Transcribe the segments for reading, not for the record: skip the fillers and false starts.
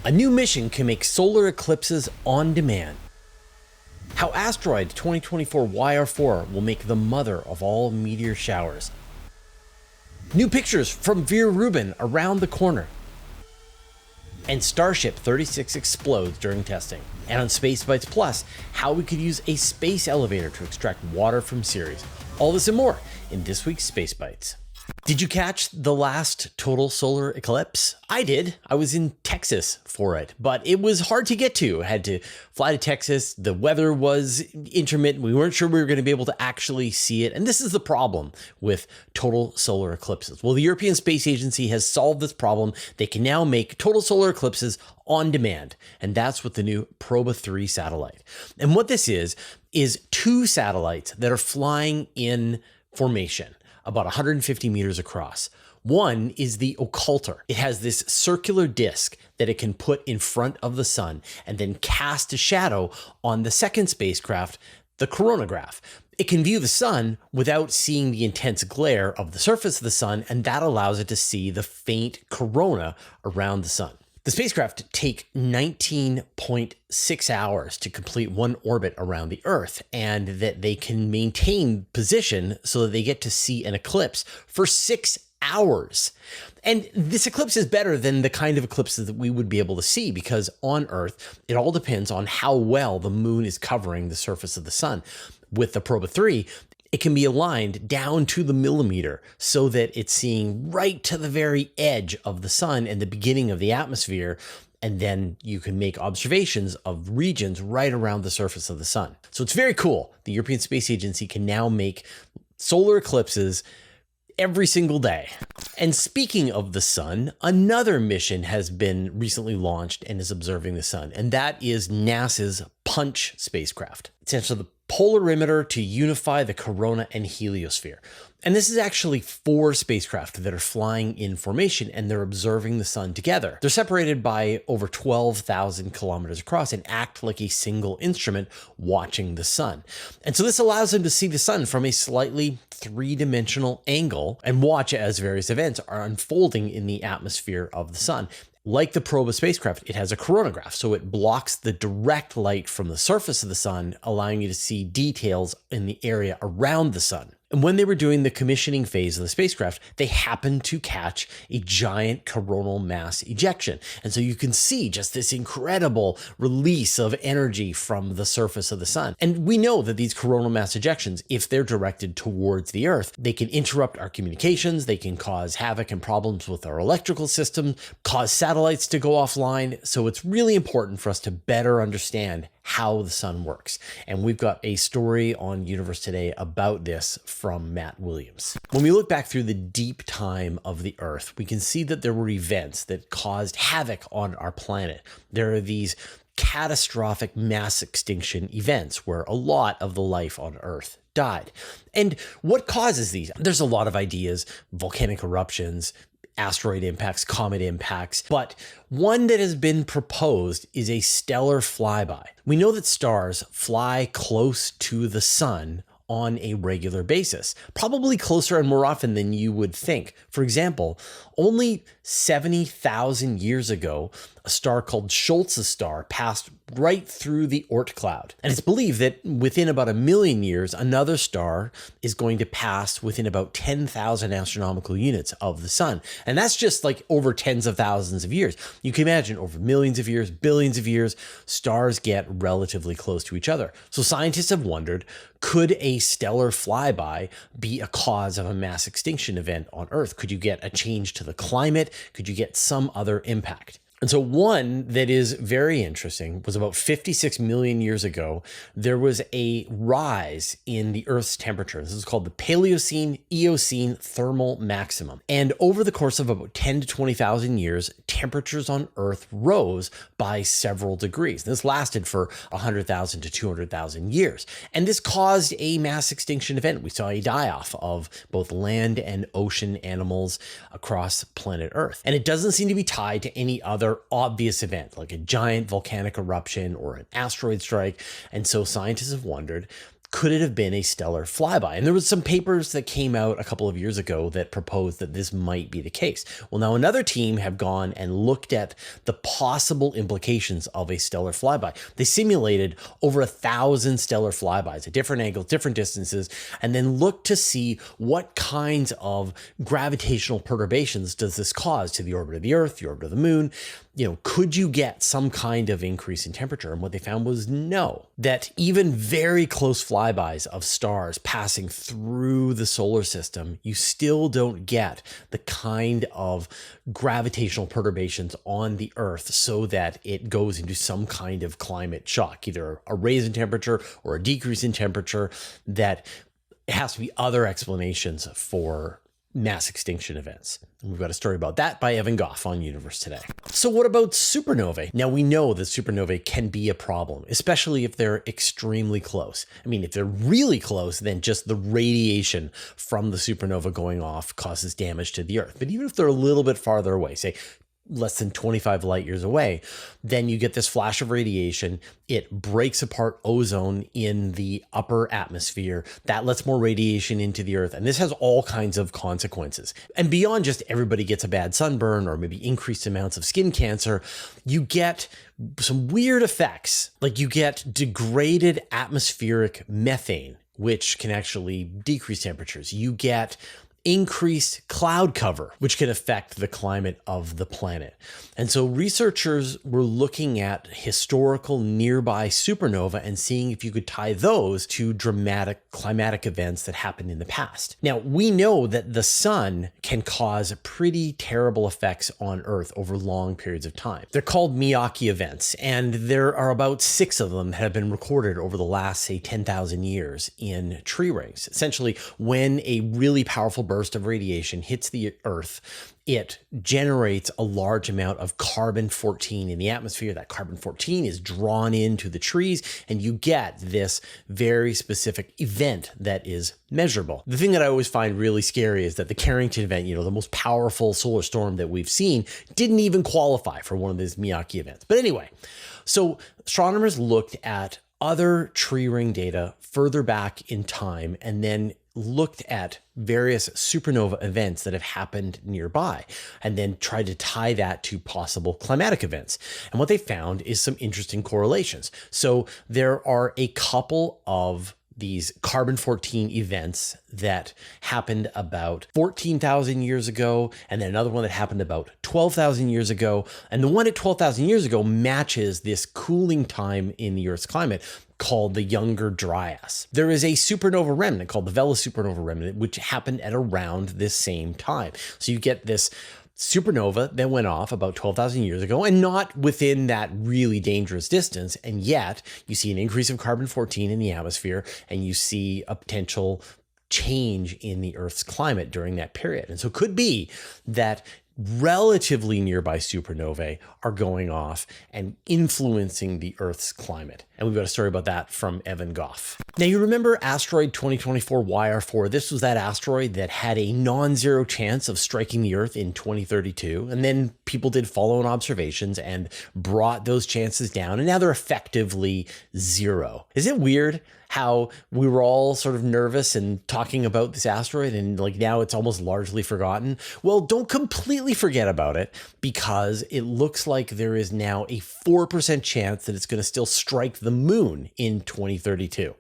A new mission can make solar eclipses on demand. How asteroid 2024 YR4 will make the mother of all meteor showers. New pictures from Vera Rubin around the corner. And Starship 36 explodes during testing. And on Space Bites Plus, how we could use a space elevator to extract water from Ceres. All this and more in this week's Space Bites. Did you catch the last total solar eclipse? I did. I was in Texas for it, but it was hard to get to. I had to fly to Texas. The weather was intermittent. We weren't sure we were going to be able to actually see it. And this is the problem with total solar eclipses. Well, the European Space Agency has solved this problem. They can now make total solar eclipses on demand. And that's with the new Proba 3 satellite. And what this is two satellites that are flying in formation, about 150 meters across. One is the occulter. It has this circular disc that it can put in front of the sun and then cast a shadow on the second spacecraft, the coronagraph. It can view the sun without seeing the intense glare of the surface of the sun, and that allows it to see the faint corona around the sun. The spacecraft take 19.6 hours to complete one orbit around the Earth, and that they can maintain position so that they get to see an eclipse for 6 hours. And this eclipse is better than the kind of eclipses that we would be able to see, because on Earth, it all depends on how well the moon is covering the surface of the sun. With the Proba 3, it can be aligned down to the millimeter so that it's seeing right to the very edge of the sun and the beginning of the atmosphere. And then you can make observations of regions right around the surface of the sun. So it's very cool. The European Space Agency can now make solar eclipses every single day. And speaking of the sun, another mission has been recently launched and is observing the sun, and that is NASA's Punch spacecraft. It's actually the polarimeter to unify the corona and heliosphere. And this is actually 4 spacecraft that are flying in formation, and they're observing the sun together. They're separated by over 12,000 kilometers across and act like a single instrument watching the sun. And so this allows them to see the sun from a slightly 3-dimensional angle and watch as various events are unfolding in the atmosphere of the sun. Like the Proba spacecraft, it has a coronagraph, so it blocks the direct light from the surface of the sun, allowing you to see details in the area around the sun. And when they were doing the commissioning phase of the spacecraft, they happened to catch a giant coronal mass ejection. And so you can see just this incredible release of energy from the surface of the sun. And we know that these coronal mass ejections, if they're directed towards the Earth, they can interrupt our communications, they can cause havoc and problems with our electrical system, cause satellites to go offline. So it's really important for us to better understand how the sun works. And we've got a story on Universe Today about this from Matt Williams. When we look back through the deep time of the Earth, we can see that there were events that caused havoc on our planet. There are these catastrophic mass extinction events where a lot of the life on Earth died. And what causes these? There's a lot of ideas: volcanic eruptions, asteroid impacts, comet impacts, but one that has been proposed is a stellar flyby. We know that stars fly close to the sun on a regular basis, probably closer and more often than you would think. For example, only 70,000 years ago, a star called Schultz's star passed right through the Oort cloud. And it's believed that within about 1 million years, another star is going to pass within about 10,000 astronomical units of the sun. And that's just like over tens of thousands of years. You can imagine over millions of years, billions of years, stars get relatively close to each other. So scientists have wondered, could a stellar flyby be a cause of a mass extinction event on Earth? Could you get a change to the climate? Could you get some other impact? And so one that is very interesting was about 56 million years ago, there was a rise in the Earth's temperature. This is called the Paleocene-Eocene thermal maximum. And over the course of about 10 to 20,000 years, temperatures on Earth rose by several degrees. This lasted for 100,000 to 200,000 years. And this caused a mass extinction event. We saw a die-off of both land and ocean animals across planet Earth. And it doesn't seem to be tied to any other obvious event like a giant volcanic eruption or an asteroid strike. And so scientists have wondered, could it have been a stellar flyby? And there was some papers that came out a couple of years ago that proposed that this might be the case. Well, now another team have gone and looked at the possible implications of a stellar flyby. They simulated over 1,000 stellar flybys at different angles, different distances, and then looked to see what kinds of gravitational perturbations does this cause to the orbit of the Earth, the orbit of the Moon. Could you get some kind of increase in temperature? And what they found was no, that even very close flybys of stars passing through the solar system, you still don't get the kind of gravitational perturbations on the Earth so that it goes into some kind of climate shock, either a raise in temperature or a decrease in temperature, that it has to be other explanations for mass extinction events. And we've got a story about that by Evan Goff on Universe Today. So what about supernovae? Now we know that supernovae can be a problem, especially if they're extremely close. I mean, if they're really close, then just the radiation from the supernova going off causes damage to the Earth. But even if they're a little bit farther away, say less than 25 light years away, then you get this flash of radiation. It breaks apart ozone in the upper atmosphere. That lets more radiation into the Earth. And this has all kinds of consequences. And beyond just everybody gets a bad sunburn or maybe increased amounts of skin cancer, you get some weird effects. Like you get degraded atmospheric methane, which can actually decrease temperatures. You get increased cloud cover, which can affect the climate of the planet. And so researchers were looking at historical nearby supernova and seeing if you could tie those to dramatic climatic events that happened in the past. Now, we know that the sun can cause pretty terrible effects on Earth over long periods of time. They're called Miyake events, and there are about 6 of them that have been recorded over the last, say, 10,000 years in tree rings. Essentially, when a really powerful burst of radiation hits the Earth, it generates a large amount of carbon-14 in the atmosphere. That carbon-14 is drawn into the trees, and you get this very specific event that is measurable. The thing that I always find really scary is that the Carrington event, the most powerful solar storm that we've seen, didn't even qualify for one of these Miyake events. But anyway, so astronomers looked at other tree ring data further back in time and then looked at various supernova events that have happened nearby and then tried to tie that to possible climatic events. And what they found is some interesting correlations. So there are a couple of these carbon-14 events that happened about 14,000 years ago, and then another one that happened about 12,000 years ago. And the one at 12,000 years ago matches this cooling time in the Earth's climate called the Younger Dryas. There is a supernova remnant called the Vela supernova remnant, which happened at around this same time. So you get this supernova that went off about 12,000 years ago and not within that really dangerous distance. And yet you see an increase of carbon-14 in the atmosphere and you see a potential change in the Earth's climate during that period. And so it could be that relatively nearby supernovae are going off and influencing the Earth's climate. And we've got a story about that from Evan Goff. Now, you remember asteroid 2024 YR4? This was that asteroid that had a non-zero chance of striking the Earth in 2032. And then people did follow-on observations and brought those chances down. And now they're effectively zero. Is it weird how we were all sort of nervous and talking about this asteroid and now it's almost largely forgotten? Well, don't completely forget about it, because it looks like there is now a 4% chance that it's going to still strike the moon in 2032.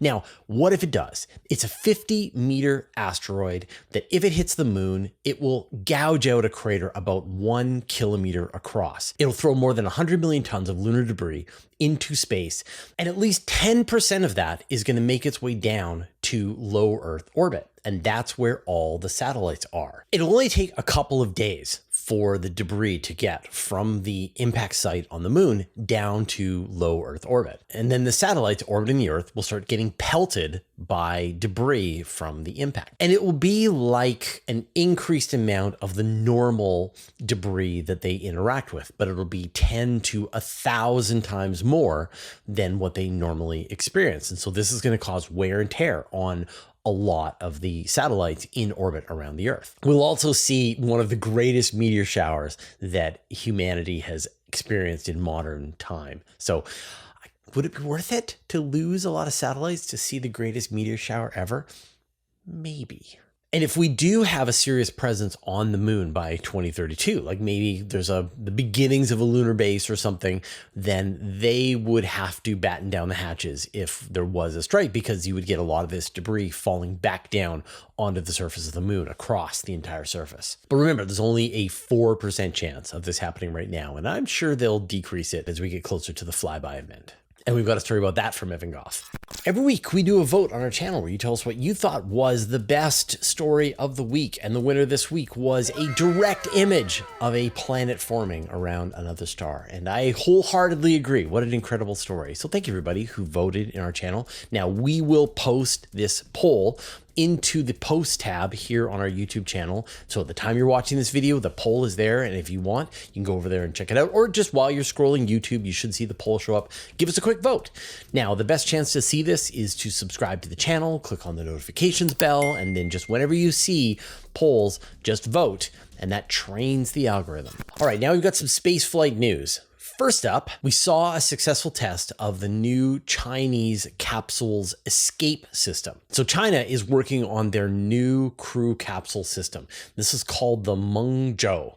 Now, what if it does? It's a 50-meter asteroid that if it hits the moon, it will gouge out a crater about 1 kilometer across. It'll throw more than 100 million tons of lunar debris into space, and at least 10% of that is going to make its way down to low Earth orbit. And that's where all the satellites are. It'll only take a couple of days for the debris to get from the impact site on the moon down to low Earth orbit. And then the satellites orbiting the Earth will start getting pelted by debris from the impact. And it will be like an increased amount of the normal debris that they interact with, but it'll be 10 to 1,000 times more than what they normally experience. And so this is going to cause wear and tear on a lot of the satellites in orbit around the Earth. We'll also see one of the greatest meteor showers that humanity has experienced in modern time. So Would it be worth it to lose a lot of satellites to see the greatest meteor shower ever? Maybe. And if we do have a serious presence on the moon by 2032, like maybe there's the beginnings of a lunar base or something, then they would have to batten down the hatches if there was a strike, because you would get a lot of this debris falling back down onto the surface of the moon across the entire surface. But remember, there's only a 4% chance of this happening right now, and I'm sure they'll decrease it as we get closer to the flyby event. And we've got a story about that from Evan Goff. Every week, we do a vote on our channel where you tell us what you thought was the best story of the week. And the winner this week was a direct image of a planet forming around another star. And I wholeheartedly agree. What an incredible story. So thank you, everybody who voted in our channel. Now, we will post this poll into the post tab here on our YouTube channel. So at the time you're watching this video, the poll is there. And if you want, you can go over there and check it out. Or just while you're scrolling YouTube, you should see the poll show up. Give us a quick vote. Now, the best chance to see this is to subscribe to the channel, click on the notifications bell, and then just whenever you see polls, just vote. And that trains the algorithm. All right, now we've got some space flight news. First up, we saw a successful test of the new Chinese capsule's escape system. So China is working on their new crew capsule system. This is called the Mengzhou.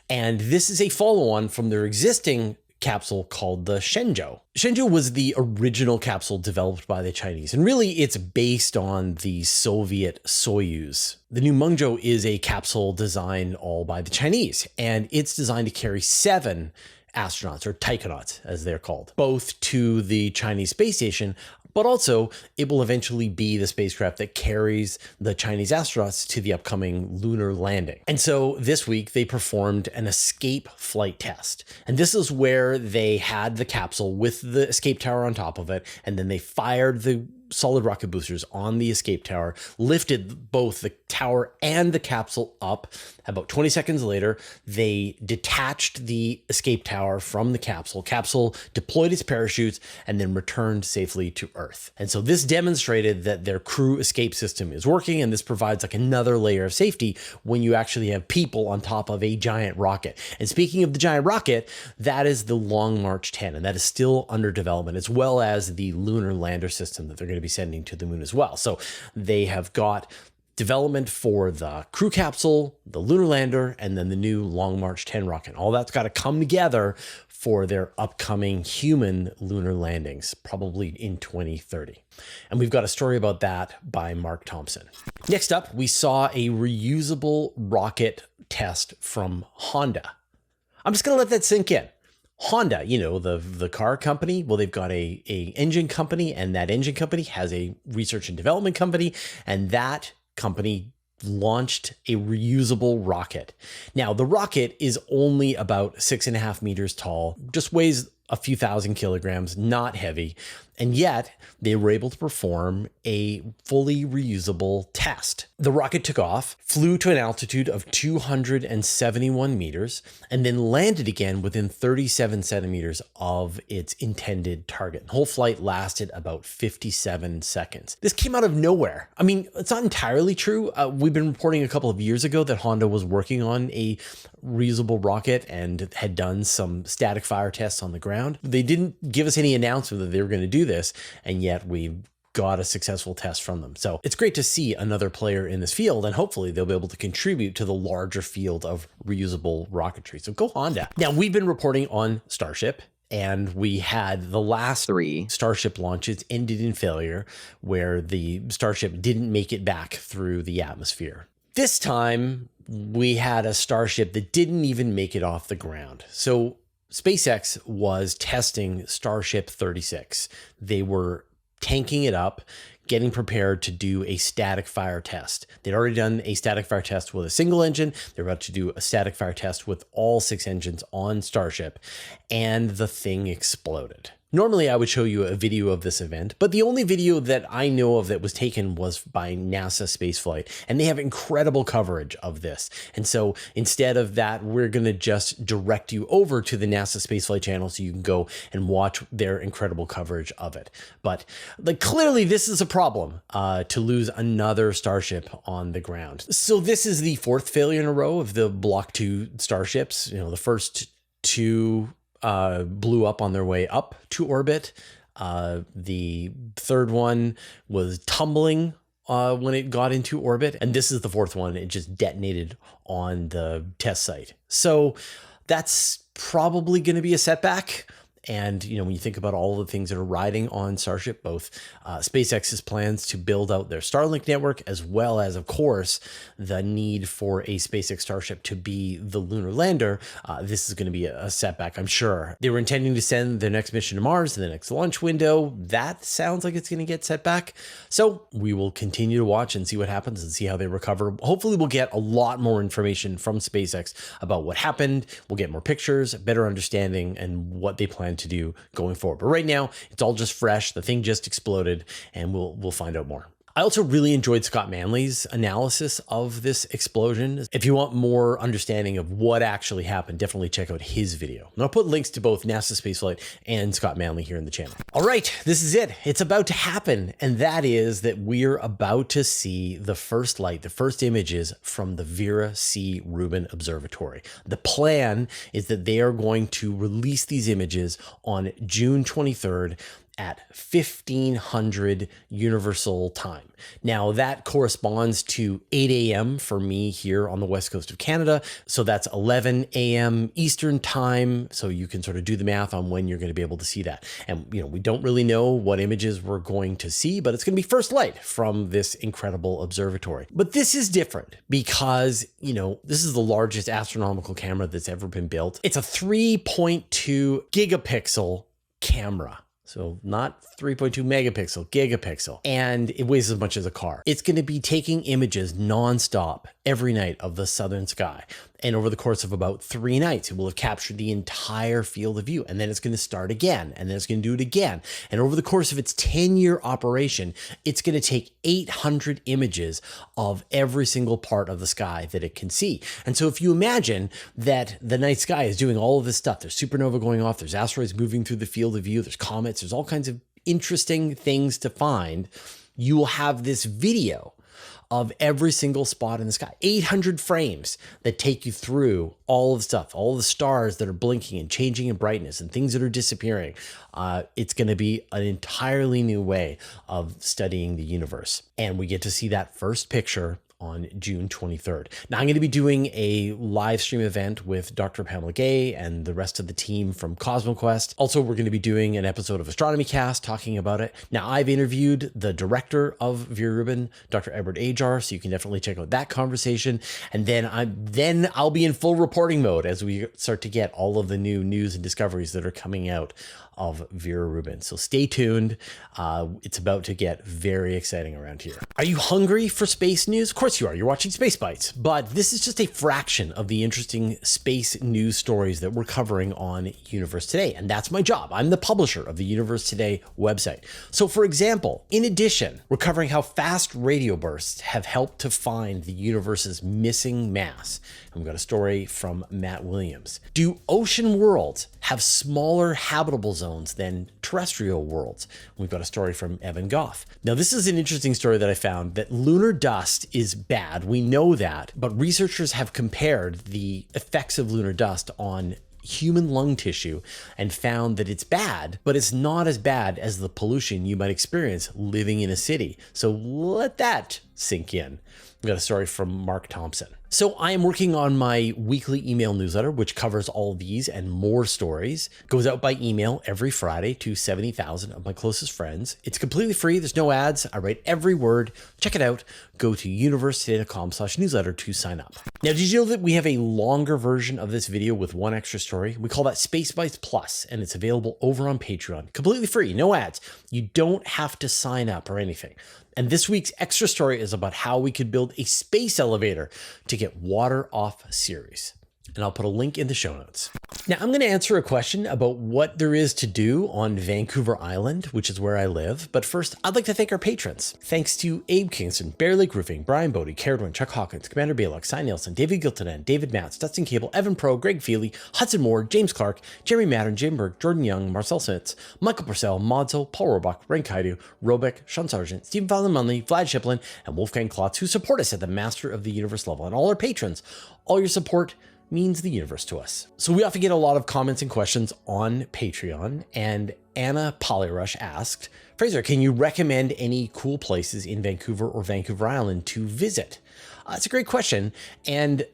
And this is a follow-on from their existing capsule called the Shenzhou. Shenzhou was the original capsule developed by the Chinese, and really it's based on the Soviet Soyuz. The new Mengzhou is a capsule designed all by the Chinese, and it's designed to carry 7 astronauts, or taikonauts as they're called, both to the Chinese space station, but also it will eventually be the spacecraft that carries the Chinese astronauts to the upcoming lunar landing. And so this week they performed an escape flight test. And this is where they had the capsule with the escape tower on top of it, and then they fired the solid rocket boosters on the escape tower, lifted both the tower and the capsule up. About 20 seconds later, they detached the escape tower from the capsule. Capsule deployed its parachutes and then returned safely to Earth. And so this demonstrated that their crew escape system is working, and this provides like another layer of safety when you actually have people on top of a giant rocket. And speaking of the giant rocket, that is the Long March 10, and that is still under development, as well as the lunar lander system that they're going to be sending to the moon as well. So they have got development for the crew capsule, the lunar lander, and then the new Long March 10 rocket. All that's got to come together for their upcoming human lunar landings, probably in 2030. And we've got a story about that by Mark Thompson. Next up, we saw a reusable rocket test from Honda. I'm just going to let that sink in. Honda, you know, the car company, well, they've got a engine company, and that engine company has a research and development company, and that company launched a reusable rocket. Now, the rocket is only about 6.5 meters tall, just weighs a few thousand kilograms, not heavy. And yet they were able to perform a fully reusable test. The rocket took off, flew to an altitude of 271 meters, and then landed again within 37 centimeters of its intended target. The whole flight lasted about 57 seconds. This came out of nowhere. I mean, it's not entirely true. We've been reporting a couple of years ago that Honda was working on a reusable rocket and had done some static fire tests on the ground. They didn't give us any announcement that they were going to do this, and yet we got a successful test from them. So it's great to see another player in this field, and hopefully they'll be able to contribute to the larger field of reusable rocketry. So go Honda. Now, we've been reporting on Starship, and we had the last 3 Starship launches ended in failure, where the Starship didn't make it back through the atmosphere. This time we had a Starship that didn't even make it off the ground. So SpaceX was testing Starship 36. They were tanking it up, getting prepared to do a static fire test. They'd already done a static fire test with a single engine. They're about to do a static fire test with all 6 engines on Starship, and the thing exploded. Normally, I would show you a video of this event, but the only video that I know of that was taken was by NASA Spaceflight, and they have incredible coverage of this. And so instead of that, we're going to just direct you over to the NASA Spaceflight channel so you can go and watch their incredible coverage of it. But like, clearly, this is a problem to lose another Starship on the ground. So this is the 4th failure in a row of the Block 2 Starships. You know, the first 2 blew up on their way up to orbit. The third one was tumbling when it got into orbit. And this is the fourth one. It just detonated on the test site. So that's probably going to be a setback. And, you know, when you think about all the things that are riding on Starship, both SpaceX's plans to build out their Starlink network, as well as, of course, the need for a SpaceX Starship to be the lunar lander, this is going to be a setback, I'm sure. They were intending to send their next mission to Mars in the next launch window. That sounds like it's going to get set back. So we will continue to watch and see what happens and see how they recover. Hopefully we'll get a lot more information from SpaceX about what happened. We'll get more pictures, better understanding, and what they plan to do going forward. But right now, it's all just fresh. The thing just exploded, and we'll find out more. I also really enjoyed Scott Manley's analysis of this explosion. If you want more understanding of what actually happened, definitely check out his video. And I'll put links to both NASA Spaceflight and Scott Manley here in the channel. All right, this is it. It's about to happen. And that is that we're about to see the first light, the first images from the Vera Rubin Observatory. The plan is that they are going to release these images on June 23rd at 1500 Universal Time. Now that corresponds to 8 a.m. for me here on the west coast of Canada. So that's 11 a.m. Eastern Time. So you can sort of do the math on when you're going to be able to see that. And, you know, we don't really know what images we're going to see, but it's going to be first light from this incredible observatory. But this is different because, you know, this is the largest astronomical camera that's ever been built. It's a 3.2 gigapixel camera. So not 3.2 megapixel, gigapixel. And it weighs as much as a car. It's going to be taking images nonstop every night of the southern sky. And over the course of about 3 nights, it will have captured the entire field of view. And then it's going to start again. And then it's going to do it again. And over the course of its 10-year operation, it's going to take 800 images of every single part of the sky that it can see. And so if you imagine that the night sky is doing all of this stuff, there's supernova going off, there's asteroids moving through the field of view, there's comets, there's all kinds of interesting things to find, you will have this video of every single spot in the sky, 800 frames that take you through all of the stuff, all the stars that are blinking and changing in brightness and things that are disappearing. It's going to be an entirely new way of studying the universe. And we get to see that first picture on June 23rd. Now I'm going to be doing a live stream event with Dr. Pamela Gay and the rest of the team from CosmoQuest. Also, we're going to be doing an episode of Astronomy Cast talking about it. Now I've interviewed the director of Vera Rubin, Dr. Edward Ajar, so you can definitely check out that conversation. And then I'll be in full reporting mode as we start to get all of the new news and discoveries that are coming out of Vera Rubin. So stay tuned. It's about to get very exciting around here. Are you hungry for space news? Of course you are. You're watching Space Bites, but this is just a fraction of the interesting space news stories that we're covering on Universe Today. And that's my job. I'm the publisher of the Universe Today website. So for example, in addition, we're covering how fast radio bursts have helped to find the universe's missing mass. And we've got a story from Matt Williams. Do ocean worlds have smaller habitable zones than terrestrial worlds? We've got a story from Evan Goff. Now, this is an interesting story that I found, that lunar dust is bad. We know that, but researchers have compared the effects of lunar dust on human lung tissue and found that it's bad, but it's not as bad as the pollution you might experience living in a city. So let that sink in. We've got a story from Mark Thompson. So I am working on my weekly email newsletter, which covers all these and more stories. Goes out by email every Friday to 70,000 of my closest friends. It's completely free. There's no ads. I write every word. Check it out. Go to universetoday.com/newsletter to sign up. Now, did you know that we have a longer version of this video with one extra story? We call that Space Bites Plus, and it's available over on Patreon. Completely free, no ads. You don't have to sign up or anything. And this week's extra story is about how we could build a space elevator to get water off Ceres. And I'll put a link in the show notes. Now, I'm going to answer a question about what there is to do on Vancouver Island, which is where I live. But first, I'd like to thank our patrons. Thanks to Abe Kingston, Bear Lake Roofing, Brian Bodie, Caradwin, Chuck Hawkins, Commander Baylock, Cy Nielsen, David Giltonen, David Matz, Dustin Cable, Evan Pro, Greg Feely, Hudson Moore, James Clark, Jeremy Madden, Jim Berg, Jordan Young, Marcel Smits, Michael Purcell, Modzo, Paul Rohrbach, Ren Kaidu, Robeck, Sean Sargent, Stephen Fallon Munley, Vlad Shiplin, and Wolfgang Klotz, who support us at the Master of the Universe level. And all our patrons, all your support means the universe to us. So we often get a lot of comments and questions on Patreon, and Anna Polyrush asked, Fraser, can you recommend any cool places in Vancouver or Vancouver Island to visit? That's a great question. And,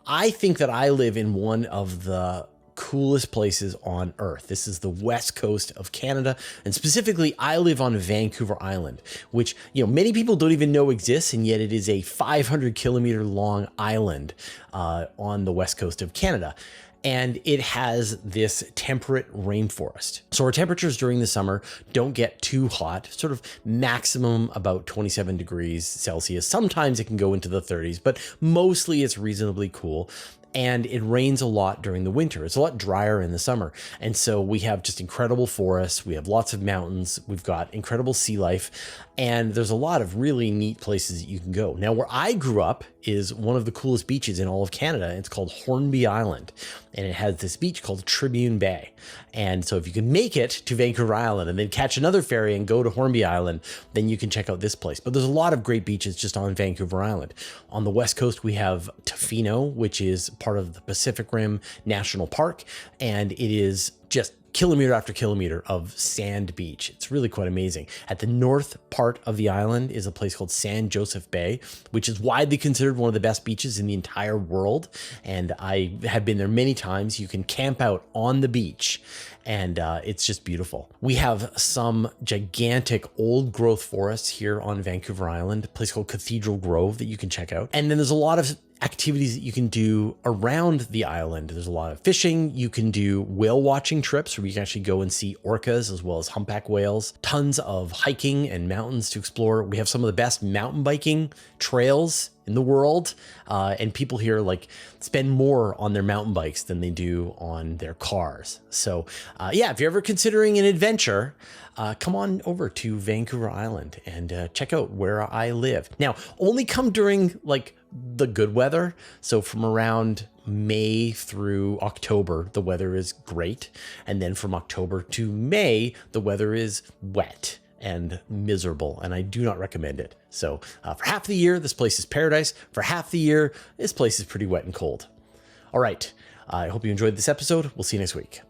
I think that I live in one of the coolest places on Earth. This is the west coast of Canada, and specifically I live on Vancouver Island, which many people don't even know exists, and yet it is a 500-kilometer long island on the west coast of Canada. And it has this temperate rainforest. So our temperatures during the summer don't get too hot, sort of maximum about 27 degrees Celsius. Sometimes it can go into the 30s, but mostly it's reasonably cool. And it rains a lot during the winter. It's a lot drier in the summer. And so we have just incredible forests. We have lots of mountains. We've got incredible sea life. And there's a lot of really neat places that you can go. Now, where I grew up is one of the coolest beaches in all of Canada. It's called Hornby Island. And it has this beach called Tribune Bay. And so if you can make it to Vancouver Island and then catch another ferry and go to Hornby Island, then you can check out this place. But there's a lot of great beaches just on Vancouver Island. On the west coast, we have Tofino, which is part of the Pacific Rim National Park. And it is just kilometer after kilometer of sand beach. It's really quite amazing. At the north part of the island is a place called San Joseph Bay, which is widely considered one of the best beaches in the entire world. And I have been there many times. You can camp out on the beach, and it's just beautiful. We have some gigantic old growth forests here on Vancouver Island, a place called Cathedral Grove that you can check out. And then there's a lot of activities that you can do around the island. There's a lot of fishing. You can do whale watching trips where you can actually go and see orcas as well as humpback whales. Tons of hiking and mountains to explore. We have some of the best mountain biking trails in the world. And people here spend more on their mountain bikes than they do on their cars. So if you're ever considering an adventure, come on over to Vancouver Island and check out where I live. Now, only come during the good weather. So from around May through October, the weather is great. And then from October to May, the weather is wet and miserable, and I do not recommend it. So for half the year, this place is paradise. For half the year, this place is pretty wet and cold. All right. I hope you enjoyed this episode. We'll see you next week.